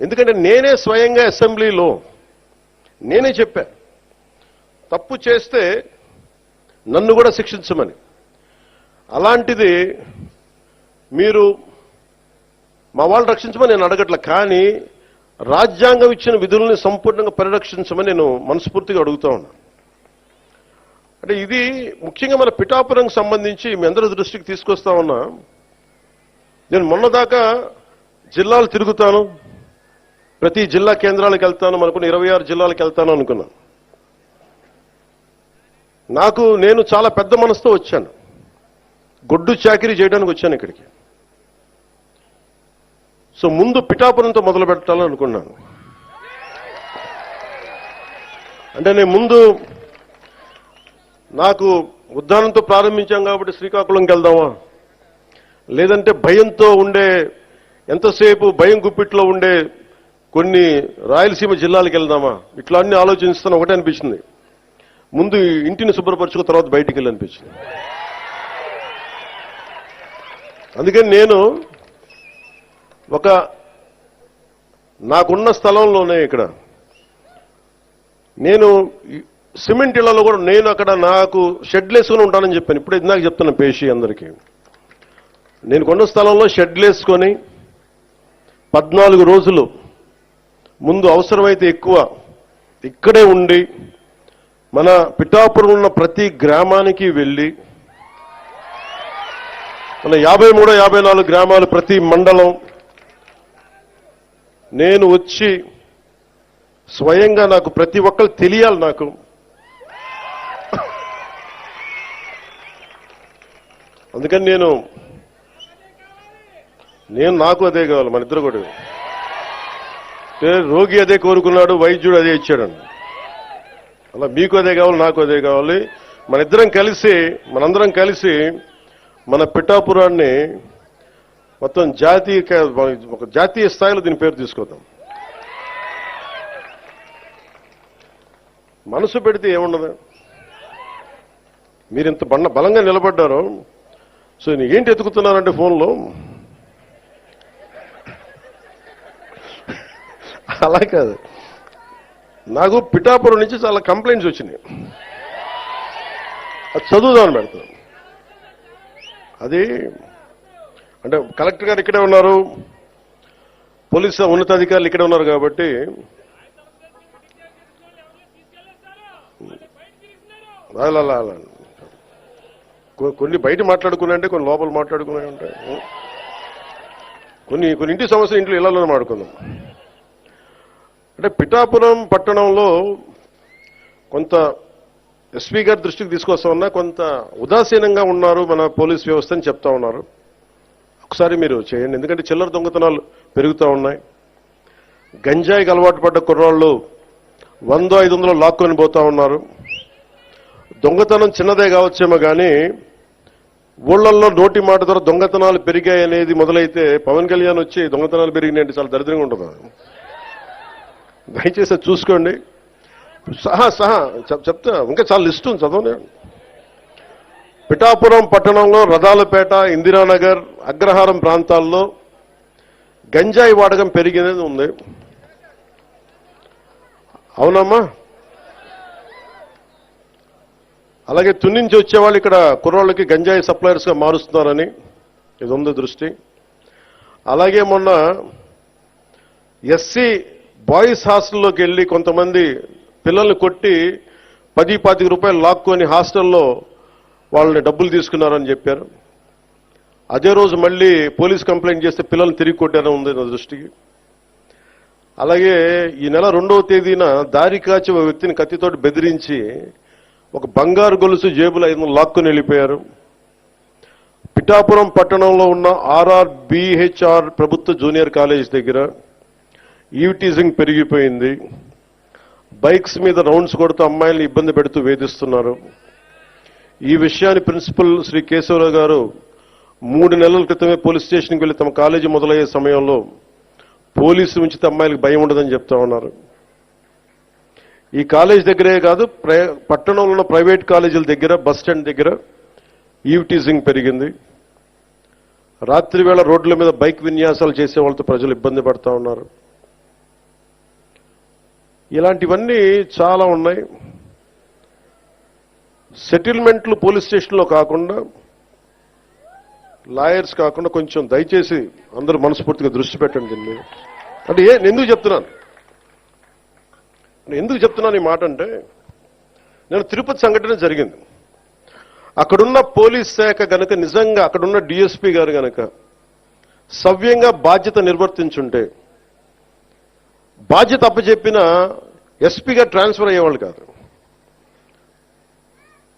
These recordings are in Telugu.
ఎందుకంటే నేనే స్వయంగా అసెంబ్లీలో నేనే చెప్పా, తప్పు చేస్తే నన్ను కూడా శిక్షించమని. అలాంటిది మీరు మా వాళ్ళు రక్షించమని నేను అడగట్ల, కానీ రాజ్యాంగం ఇచ్చిన విధుల్ని సంపూర్ణంగా పరిరక్షించమని నేను మనస్ఫూర్తిగా అడుగుతా ఉన్నా. అంటే ఇది ముఖ్యంగా మన పిఠాపురంకి సంబంధించి మీ అందరి దృష్టికి తీసుకొస్తా ఉన్నా. నేను మొన్నదాకా జిల్లాలు తిరుగుతాను, ప్రతి జిల్లా కేంద్రాలకు వెళ్తాను, మనకున్న 26 జిల్లాలకు వెళ్తాను అనుకున్నాను. నేను చాలా పెద్ద మనసుతో వచ్చాను, గొడ్డు చాకిరీ చేయడానికి వచ్చాను ఇక్కడికి. సో ముందు పిఠాపురంతో మొదలు పెట్టాలని అనుకున్నాను. అంటే నేను ముందు నాకు ఉద్దానంతో ప్రారంభించాం కాబట్టి శ్రీకాకుళంకి వెళ్దామా, లేదంటే భయంతో ఉండే ఎంతసేపు భయం గుప్పిట్లో ఉండే కొన్ని రాయలసీమ జిల్లాలకు వెళ్దామా, ఇట్లా అన్ని ఆలోచిస్తాను. ఒకటే అనిపించింది, ముందు ఇంటిని శుభ్రపరచుకున్న తర్వాత బయటికి వెళ్ళి అనిపించింది. అందుకని నేను నాకున్న స్థలంలోనే ఇక్కడ నేను సిమెంట్ ఇళ్లలో కూడా నేను అక్కడ నాకు షెడ్లు వేసుకొని ఉంటానని చెప్పాను. ఇప్పుడు ఇందాక చెప్తున్నా పేషి అందరికీ, నేను కొన్న స్థలంలో షెడ్లు వేసుకొని 14 రోజులు ముందు అవసరమైతే ఎక్కువ ఇక్కడే ఉండి మన పిఠాపురం ఉన్న ప్రతి గ్రామానికి వెళ్ళి, మన 53, 54 గ్రామాలు ప్రతి మండలం నేను వచ్చి స్వయంగా నాకు ప్రతి ఒక్కరు తెలియాలి. అందుకని నాకు అదే కావాలి, మన ఇద్దరు కూడా. రోగి అదే కోరుకున్నాడు, వైద్యుడు అదే ఇచ్చాడండి. అలా మీకు అదే కావాలి, నాకు అదే కావాలి. మనందరం కలిసి మన పిఠాపురాన్ని మొత్తం ఒక జాతీయ స్థాయిలో దీని పేరు తీసుకొద్దాం. మనసు పెడితే ఏముండదు. మీరు ఇంత బలంగా నిలబడ్డారు. సో ఏంటి ఎత్తుకుతున్నారంటే ఫోన్లో, అలా కాదు. నాకు పిఠాపురం నుంచి చాలా కంప్లైంట్స్ వచ్చినాయి, అది చదువుదామని పెడతాను. అది అంటే కలెక్టర్ గారు ఇక్కడే ఉన్నారు, పోలీసు ఉన్నతాధికారులు ఇక్కడే ఉన్నారు కాబట్టి కొన్ని బయట మాట్లాడుకున్నాయంటే కొన్ని లోపల మాట్లాడుకునే ఉంటాయి. కొన్ని ఇంటి సమస్య ఇంట్లో ఇళ్లలోనే మాట్లాడుకుందాం. అంటే పిఠాపురం పట్టణంలో కొంత ఎస్పీ గారి దృష్టికి తీసుకొస్తా ఉన్నా, కొంత ఉదాసీనంగా ఉన్నారు మన పోలీస్ వ్యవస్థ అని చెప్తా ఉన్నారు. ఒకసారి మీరు చేయండి, ఎందుకంటే చిల్లర దొంగతనాలు పెరుగుతూ ఉన్నాయి. గంజాయికి అలవాటు పడ్డ కుర్రాళ్ళు 100-500 లాక్కొని పోతా ఉన్నారు. దొంగతనం చిన్నదే కావచ్చేమో కానీ ఊళ్ళల్లో నోటి మాట ద్వారా దొంగతనాలు పెరిగాయి అనేది మొదలైతే పవన్ కళ్యాణ్ వచ్చి దొంగతనాలు పెరిగినాయంటే చాలా దరిద్రంగా ఉంటుంది. దయచేసి చూసుకోండి. చెప్తా, ఇంకా చాలా లిస్ట్ ఉంది, చదవనే. పిఠాపురం పట్టణంలో రథాలపేట, ఇందిరానగర్, అగ్రహారం ప్రాంతాల్లో గంజాయి వాడకం పెరిగినది ఉంది. అవునమ్మా? అలాగే తున్నించి వచ్చేవాళ్ళు ఇక్కడ కుర్రోళ్ళకి గంజాయి సప్లయర్స్గా మారుస్తున్నారని ఇది ఉంది దృష్టి. అలాగే మొన్న ఎస్సీ బాయ్స్ హాస్టల్లోకి వెళ్ళి కొంతమంది పిల్లల్ని కొట్టి 10-25 రూపాయలు లాక్కొని హాస్టల్లో వాళ్ళని డబ్బులు తీసుకున్నారని చెప్పారు. అదే రోజు మళ్ళీ పోలీస్ కంప్లైంట్ చేస్తే పిల్లల్ని తిరిగి కొట్టారని ఉంది నా దృష్టికి. అలాగే ఈ నెల 2వ తేదీన దారి కాచి ఒక వ్యక్తిని కత్తితోటి బెదిరించి ఒక బంగారు గొలుసు జేబులో 500 లాక్కొని వెళ్ళిపోయారు. పిఠాపురం పట్టణంలో ఉన్న RRBHR ప్రభుత్వ జూనియర్ కాలేజ్ దగ్గర ఈవ్టీజింగ్ పెరిగిపోయింది. బైక్స్ మీద రౌండ్స్ కొడుతూ అమ్మాయిల్ని ఇబ్బంది పెడుతూ వేధిస్తున్నారు. ఈ విషయాన్ని ప్రిన్సిపల్ శ్రీ కేశవరావు గారు 3 నెలల క్రితమే పోలీస్ స్టేషన్కి వెళ్లి తమ కాలేజీ మొదలయ్యే సమయంలో పోలీసు ఉంచితే అమ్మాయిలకు భయం ఉండదని చెప్తా ఉన్నారు. ఈ కాలేజ్ దగ్గరే కాదు, పట్టణంలో ఉన్న ప్రైవేట్ కాలేజీల దగ్గర, బస్ స్టాండ్ దగ్గర ఈవ్టీజింగ్ పెరిగింది. రాత్రి వేళ రోడ్ల మీద బైక్ విన్యాసాలు చేసే వాళ్ళతో ప్రజలు ఇబ్బంది పడతా ఉన్నారు. ఇలాంటివన్నీ చాలా ఉన్నాయి. సెటిల్మెంట్లు పోలీస్ స్టేషన్లో కాకుండా, లాయర్స్ కాకుండా కొంచెం దయచేసి అందరూ మనస్ఫూర్తిగా దృష్టి పెట్టండి దీన్ని. అంటే ఎందుకు చెప్తున్నాను ఈ మాట అంటే, నేను తిరుపతి సంఘటన జరిగింది. అక్కడున్న పోలీస్ శాఖ గనక నిజంగా అక్కడున్న డిఎస్పీ గారు గనక సవ్యంగా బాధ్యత నిర్వర్తించుంటే, బాధ్యత అప్పచెప్పిన ఎస్పీగా ట్రాన్స్ఫర్ అయ్యేవాళ్ళు కాదు.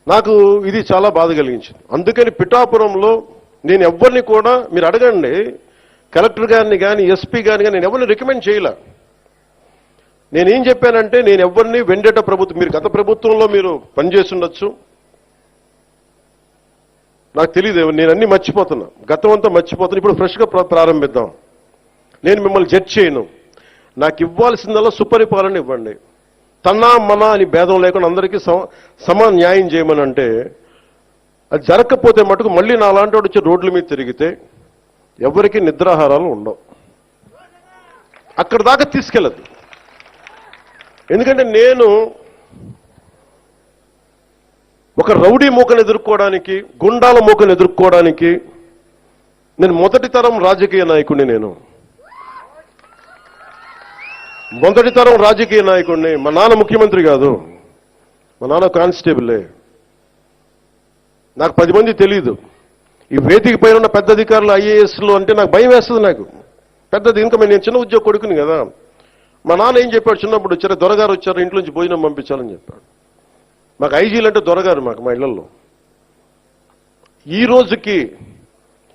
నాకు ఇది చాలా బాధ కలిగించింది. అందుకని పిఠాపురంలో నేను ఎవరిని కూడా, మీరు అడగండి కలెక్టర్ గారిని కానీ ఎస్పీ గారిని కానీ, నేను ఎవరిని రికమెండ్ చేయలే. నేనేం చెప్పానంటే, నేను ఎవరిని వెండేట ప్రభుత్వం, మీరు గత ప్రభుత్వంలో మీరు పనిచేసి ఉండొచ్చు, నాకు తెలియదు, నేను అన్ని మర్చిపోతున్నా, గతం అంతా మర్చిపోతున్నా. ఇప్పుడు ఫ్రెష్గా ప్రారంభిద్దాం. నేను మిమ్మల్ని జడ్జ్ చేయను. నాకు ఇవ్వాల్సిందల్లా సుపరిపాలన ఇవ్వండి. తన్నా మనా అని భేదం లేకుండా అందరికీ సమాన న్యాయం చేయమని అంటే, అది జరగకపోతే మటుకు మళ్ళీ నాలాంటి వాడు వచ్చి రోడ్ల మీద తిరిగితే ఎవరికి నిద్రాహారాలు ఉండవు. అక్కడి దాకా తీసుకెళ్ళదు. ఎందుకంటే నేను ఒక రౌడీ మూకను ఎదుర్కోవడానికి, గుండాల మూకను ఎదుర్కోవడానికి నేను మొదటి తరం రాజకీయ నాయకుడిని. మొదటి తరం రాజకీయ నాయకుడిని. మా నాన్న ముఖ్యమంత్రి కాదు, మా నాన్న కానిస్టేబులే. నాకు 10 మంది తెలియదు. ఈ వేదిక పైన ఉన్న పెద్ద అధికారులు ఐఏఎస్లు అంటే నాకు భయం వేస్తుంది. నాకు పెద్దది, ఇంకా నేను చిన్న ఉద్యోగ కొడుకుని కదా. మా నాన్న ఏం చెప్పాడు, చిన్నప్పుడు వచ్చారు, దొరగారు వచ్చారు, ఇంట్లోంచి భోజనం పంపించాలని చెప్పాడు. మాకు ఐజీలు అంటే దొరగారు మా ఇళ్లలో. ఈ రోజుకి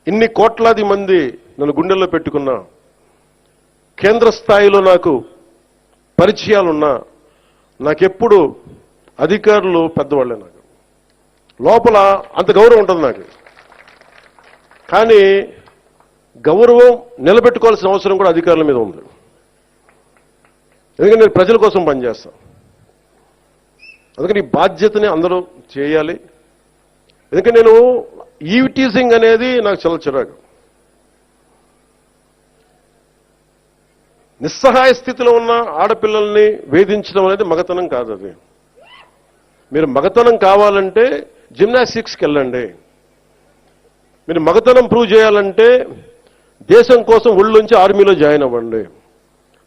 ఇన్ని కోట్లాది మంది నన్ను గుండెల్లో పెట్టుకున్నా, కేంద్ర స్థాయిలో నాకు పరిచయాలున్నా, నాకెప్పుడు అధికారులు పెద్దవాళ్లే. నాకు లోపల అంత గౌరవం ఉంటుంది నాకు. కానీ గౌరవం నిలబెట్టుకోవాల్సిన అవసరం కూడా అధికారుల మీద ఉంది. ఎందుకంటే నేను ప్రజల కోసం పనిచేస్తాను. అందుకని ఈ బాధ్యతని అందరూ చేయాలి. ఎందుకంటే నేను ఈవ్ టీజింగ్ అనేది నాకు చాలా చిరాకు. నిస్సహాయ స్థితిలో ఉన్న ఆడపిల్లల్ని వేధించడం అనేది మగతనం కాదు. అది మీరు మగతనం కావాలంటే జిమ్నాస్టిక్స్కి వెళ్ళండి. మీరు మగతనం ప్రూవ్ చేయాలంటే దేశం కోసం ఒళ్ళుంచి ఆర్మీలో జాయిన్ అవ్వండి.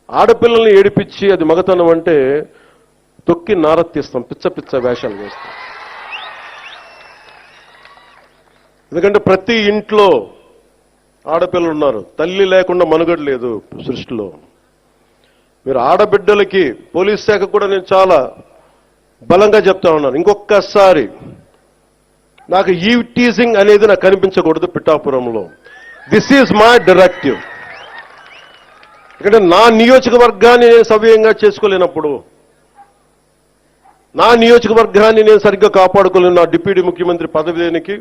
ఆడపిల్లల్ని ఏడిపించి అది మగతనం అంటే తొక్కి నారత్తిస్తాం, పిచ్చ వేషాలు వేస్తాం. ఎందుకంటే ప్రతి ఇంట్లో ఆడపిల్లలు ఉన్నారు. తల్లి లేకుండా మనుగడ లేదు సృష్టిలో. మీరు ఆడబిడ్డలకి, పోలీస్ శాఖ కూడా నేను చాలా బలంగా చెప్తా ఉన్నాను, ఇంకొకసారి నాకు ఈవ్ టీజింగ్ అనేది నాకు కనిపించకూడదు పిఠాపురంలో. This is my directive. ఎందుకంటే నా నియోజకవర్గాన్ని నేను సవ్యంగా చేసుకోలేనప్పుడు, నా నియోజకవర్గాన్ని నేను సరిగ్గా కాపాడుకోలేను, నా డిప్యూటీ ముఖ్యమంత్రి పదవి దేనికి,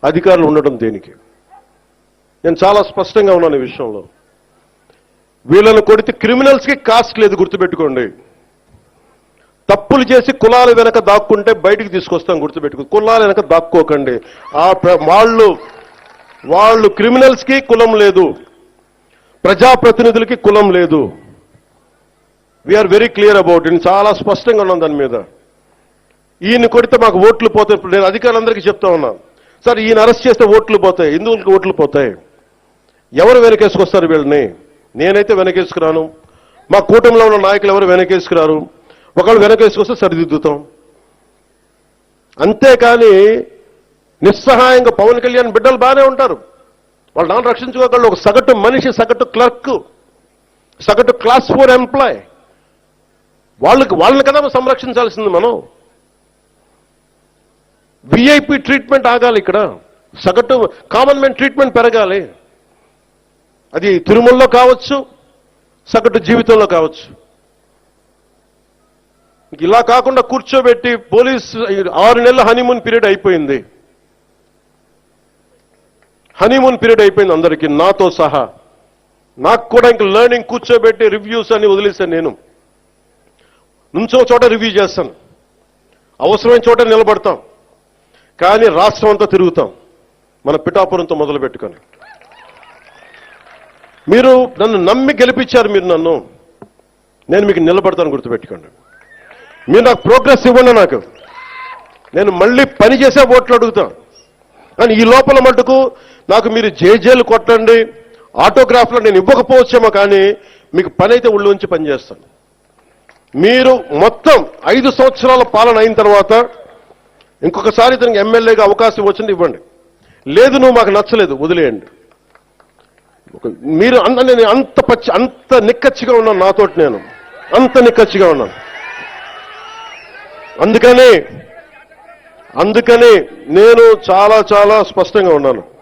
అధికారులు ఉండడం దేనికి? నేను చాలా స్పష్టంగా ఉన్నాను ఈ విషయంలో. వీళ్ళను కొడితే క్రిమినల్స్కి కాస్ట్ లేదు, గుర్తుపెట్టుకోండి. తప్పులు చేసి కులాల వెనక దాక్కుంటే బయటికి తీసుకొస్తాం, గుర్తుపెట్టుకో. కులాల వెనక దాక్కోకండి. వాళ్ళు క్రిమినల్స్కి కులం లేదు, ప్రజాప్రతినిధులకి కులం లేదు. We are very clear about it. చాలా స్పష్టంగా ఉన్నాం దాని మీద. ఈయన కొడితే మాకు ఓట్లు పోతాయి. నేను అధికారులందరికీ చెప్తా ఉన్నాను, సార్ ఈయన అరెస్ట్ చేస్తే ఓట్లు పోతాయి. ఎందుకు ఓట్లు పోతాయి? ఎవరు వెనకేసుకొస్తారు వీళ్ళని? నేనైతే వెనకేసుకురాను. మా కూటమిలో ఉన్న నాయకులు ఎవరు వెనకేసుకురారు. ఒకళ్ళు వెనకేసుకొస్తే సరిదిద్దుతాం. అంతేకాని నిస్సహాయంగా పవన్ కళ్యాణ్ బిడ్డలు బాగానే ఉంటారు, వాళ్ళు నాన్న రక్షించుకోగలరు. ఒక సగటు మనిషి, సగటు క్లర్క్, సగటు క్లాస్ 4 ఎంప్లాయ్, వాళ్ళని కదా సంరక్షించాల్సింది మనం. విఐపి ట్రీట్మెంట్ ఆగాలి ఇక్కడ, సగటు కామన్ మ్యాన్ ట్రీట్మెంట్ పెరగాలి. అది తిరుమలలో కావచ్చు, సగటు జీవితంలో కావచ్చు. ఇలా కాకుండా కూర్చోబెట్టి పోలీస్ 6 నెలల హనీమూన్ పీరియడ్ అయిపోయింది. హనీమూన్ పీరియడ్ అయిపోయింది అందరికీ, నాతో సహా. నాకు కూడా ఇంక లెర్నింగ్ కూర్చోబెట్టి రివ్యూస్ అని వదిలేశాను. నేను నుంచో చోట రివ్యూ చేస్తాను, అవసరమైన చోట నిలబడతాం, కానీ రాష్ట్రం అంతా తిరుగుతాం మన పిఠాపురంతో మొదలు పెట్టుకొని. మీరు నన్ను నమ్మి గెలిపించారు. మీరు నన్ను నేను మీకు నిలబడతాను, గుర్తుపెట్టుకోండి. మీరు నాకు ప్రోగ్రెస్ ఇవ్వండి, నేను మళ్ళీ పని చేసే ఓట్లు అడుగుతాను. కానీ ఈ లోపల మటుకు నాకు మీరు జేజేలు కొట్టండి, ఆటోగ్రాఫ్లో నేను ఇవ్వకపోవచ్చేమో, కానీ మీకు పని అయితే ఉళ్ళు ఉంచి పనిచేస్తాను. మీరు మొత్తం 5 సంవత్సరాల పాలన అయిన తర్వాత ఇంకొకసారి ఇతనికి ఎమ్మెల్యేగా అవకాశం వచ్చింది ఇవ్వండి. లేదు నువ్వు మాకు నచ్చలేదు వదిలేయండి. మీరు నేను అంత నిక్కచ్చిగా ఉన్నాను, నాతోటి నేను అంత నిక్కచ్చిగా ఉన్నాను. అందుకని నేను చాలా స్పష్టంగా ఉన్నాను.